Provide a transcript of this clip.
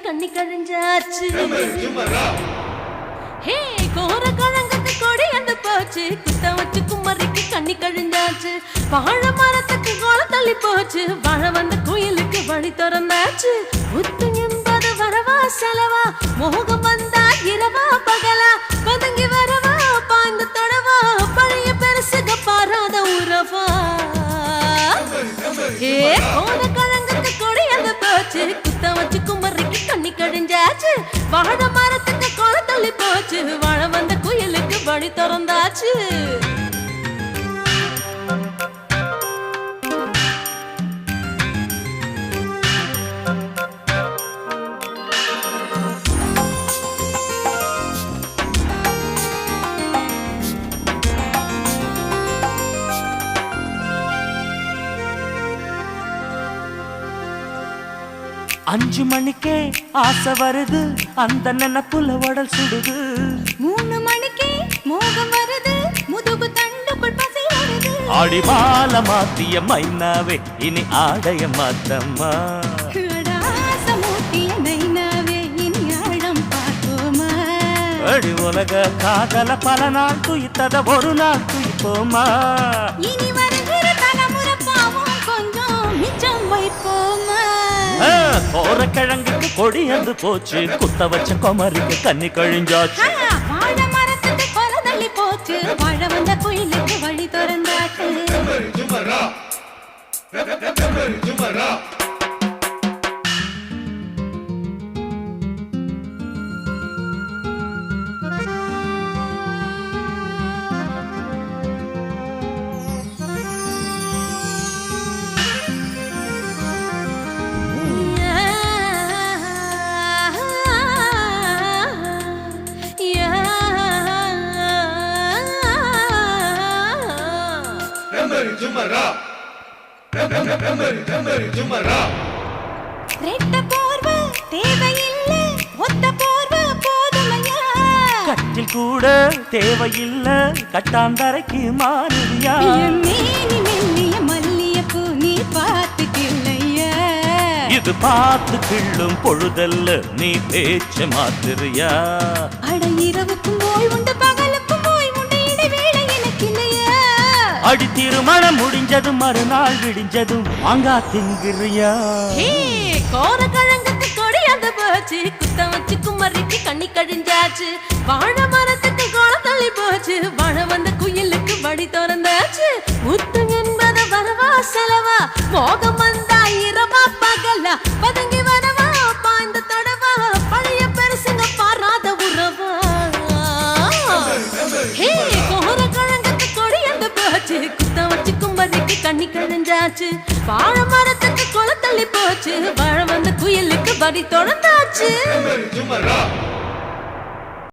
கண்ணி கழிஞ்சாச்சு ஹே கோர கழங்குக்கு கொடி அந்த போச்சு குத்த வச்சு குமரிக்கு கண்ணி கழிஞ்சாச்சு வாழை மரத்துக்கு கோலம் தள்ளி போச்சு வாழ வந்த குயிலுக்கு வழி திறந்தாச்சு முத்து என்பது வரவா செலவா மோகம் வந்தா இரவா பகலா பதுங்கி வரவா பாய்ந்து தொடவா பழைய பெருசுக பாராத உறவா ஏ கோர கழங்குக்கு கொடி அந்த போச்சு குத்த வச்சு குமரிக்கு கண்ணி கழிஞ்சாச்சு வாழ மரத்துக்கு கோலம் தள்ளி போச்சு வாழ வந்த குயிலுக்கு வழி திறந்தாச்சு அஞ்சு மணிக்கே ஆசை வருது அந்த நினைப்புல உடல் சுடுது 3 மணிக்கே மோகம் வருது முதுகு தண்டுக்குள் பசி வருது அடிமால மாத்திய மைனாவே இனி ஆடைய மாத்தம்மா மூட்டிய நைனாவே இனி ஆழம் பார்ப்போமா அடி உலக காதல பல நாள் துயித்தத ஒரு நாள் துயிப்போமா இனி வருகிற தலைமுறை பாவம் கொஞ்சம் மிச்சம் வைப்போமா கோர கிழங்குக்கு கொடி வந்து போச்சு குத்த வச்ச குமரிக்கு கண்ணி கழிஞ்சாச்சு வாழ மரத்துக்கு கொலை தள்ளி போச்சு வாழ வந்த குயிலுக்கு வழி திறந்தாச்சு ரெட்ட போர்வை தேவையில்லை ஒத்த போர்வை போதுமையா கட்டில் கூட தேவையில்லை கட்டாந்தரைக்கு மாறுறியா மேனி மெல்லிய மல்லிய பூ நீ பார்த்துக்கில்லையா இது பார்த்து கிள்ளும் பொழுதல்ல நீ பேச்ச மாத்துறியா அட இரவுக்கும் போய் உண்டு பகலுக்கும் போய் உண்டு இடைவேளை எனக்கு இல்லையா அடி திருமணம் முடிஞ்சதும் மறுநாள் விடிஞ்சதும் மாங்கா திங்குறியா கோர கழங்குக்கு கொடி அந்த போச்சு குத்த வச்சு குமரிக்கு கண்ணி கழிஞ்சாச்சு வாழ மரத்துக்கு கோலம் தள்ளி போச்சு வாழ வந்த குயிலுக்கு வழி திறந்தாச்சு முத்து என்பது வரவா செலவா மோகம் வந்தா இரவா பகலா பதுங்கி வரவா பாய்ந்து தொடவா பழைய பெருசுங்க பாராத உறவா ஹே கோர கழங்குக்கு கொடி அந்த போச்சு குத்த வச்சு குமரிக்கு கண்ணி கழிஞ்சாச்சு வாழ மரத்துக்கு கொலை தள்ளி போச்சு வாழ வந்த குயிலுக்கு வரி தொடர்ந்தாச்சு